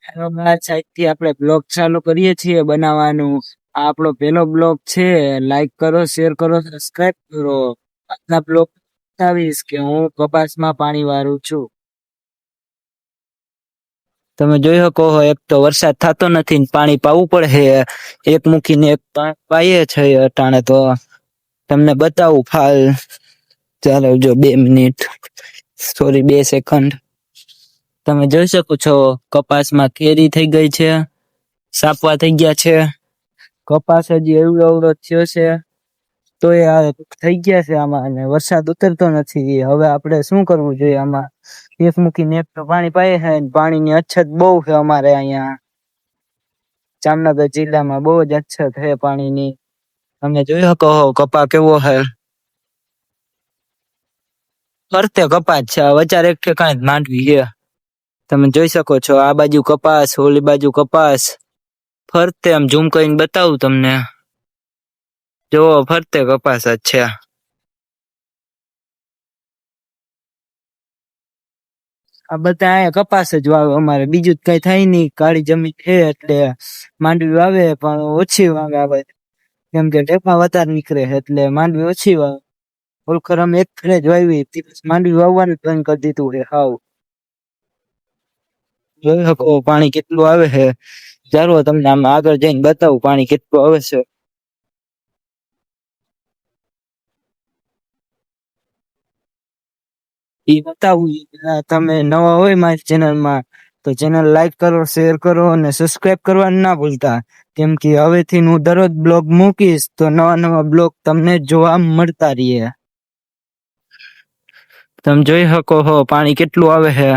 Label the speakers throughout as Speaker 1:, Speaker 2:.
Speaker 1: આજથી આપણે બ્લોગ ચાલુ કરીએ છીએ બનાવવાનું. આ આપણો પહેલો બ્લોગ છે. લાઈક કરો, શેર કરો, સબસ્ક્રાઇબ કરો. આજના બ્લોગ બતાવીશ કે હું કપાસમાં પાણી વાળું છું. તમે જોઈ શકો છો, એક તો વરસાદ થતો નથી ને પાણી પાવું પડે. એક મૂકીને એક પાઈએ છે અટાણે. તો તમને બતાવું ફાલ. ચાલો જો 2 મિનિટ, સોરી 2 સેકન્ડ. તમે જોઈ શકો છો કપાસમાં કેરી થઈ ગઈ છે, સાપવા થઈ ગયા છે. કપાસ હજી એવડો થયો છે તો એ થઈ ગયા છે આમાં, અને વરસાદ ઉતરતો નથી. હવે આપણે શું કરવું જોઈએ આમાં? એક મૂકીને એક તો પાણી પાય છે. પાણીની અછત બહુ છે અમારે અહીંયા જામનગર જિલ્લામાં. બહુ જ અછત છે પાણીની. તમે જોઈ શકો કપા કેવો છે. ફરતે કપાસ છે, વચાર એક ઠેકાણે જ માંડવી છે. તમે જોઈ શકો છો આ બાજુ કપાસ, ઓલી બાજુ કપાસ. ફરતે આમ ઝૂમ કરીને બતાવું તમને. જો ફરતે કપાસ જ છે. આ બધા અહીંયા કપાસ જ વાવે અમારે, બીજું કઈ થાય નહીં. કાળી જમીન છે એટલે માંડવી વાવે, પણ ઓછી વાવે આવે, કેમ કે ટેપા વધારે નીકળે એટલે માંડવી ઓછી વાવે. ઓલખર અમે એક ફેરે જ વાવી, માંડવી વાવવાનું બંધ કરી દીધું છે હાવ. જોઈ શકો પાણી કેટલું આવે છે. ચાલો તમને આમ આગળ જઈને બતાવું પાણી કેટલું આવે છે. એ બતાવું. તમે નવા હોય મારી ચેનલમાં તો ચેનલ લાઈક કરો, શેર કરો અને સબસ્ક્રાઇબ કરવાનું ના ભૂલતા, કેમ કે હવેથી હું દરરોજ બ્લોગ મૂકીશ તો નવા નવા બ્લોગ તમને જોવા મળતા રહીએ. તમે જોઈ શકો છો પાણી કેટલું આવે છે.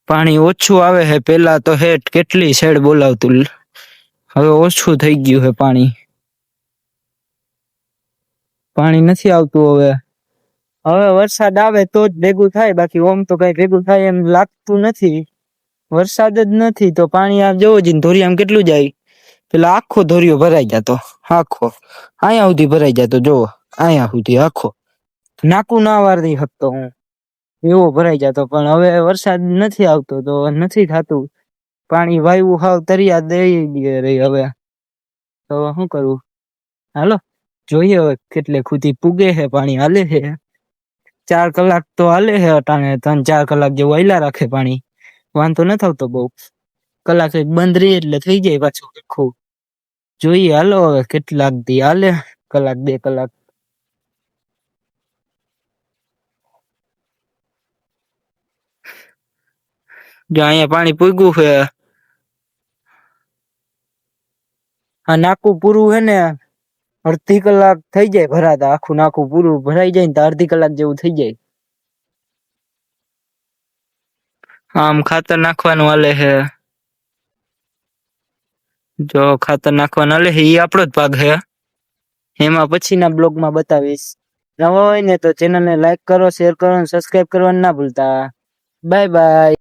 Speaker 1: પાણી ઓછું આવે છે. પેલા તો હેઠ કેટલી શેડ બોલાવતું, હવે ઓછું થઈ ગયું છે પાણી. પાણી નથી આવતું હવે. હવે વરસાદ આવે તો જ ભેગું થાય, બાકી ઓમ તો કઈ ભેગું થાય એમ લાગતું નથી. વરસાદ જ નથી તો પાણી આ જોવો જ ધોરિયામાં કેટલું જાય. પેલા આખો ધોરિયો ભરાઈ જતો, આખો અહીંયા સુધી ભરાઈ જતો. જોવો અહીંયા સુધી આખો, નાકું ના વાળી શકતો હું, એવો ભરાઈ જતો. પણ હવે વરસાદ નથી આવતો તો નથી થતું. પાણી વાયુ હાવ તરિયા દઈ રહી. હવે તો શું કરવું? હાલો જોઈએ હવે કેટલે ખુદી પૂગે છે. પાણી હાલે છે. 4 કલાક તો હાલે છે અટાણે. 3-4 કલાક જેવું હાલ્યા રાખે પાણી. વાંધો ન થતો બહુ. કલાક એક બંધ રહી એટલે થઈ જાય પાછું આખું. જોઈએ હાલો હવે કેટલાક દી હાલે, કલાક 2 કલાક. જો અહીંયા પાણી પૂગ્યું છે. આ નાકું પૂરું છે ને, અડધી કલાક થઈ જાય ભરાતા. આખું નાકું પૂરું ભરાઈ જાય ને તો અડધી કલાક જેવું થઈ જાય. આમ ખાતર નાખવાનું હાલે છે. જો ખાતર નાખવાનું હાલે છે, એ આપણો જ ભાગ છે. એમાં પછીના બ્લોગમાં બતાવીશ. નવા હોય ને તો ચેનલને લાઈક કરો, શેર કરો અને સબસ્ક્રાઇબ કરવાનું ના ભૂલતા. Bye bye.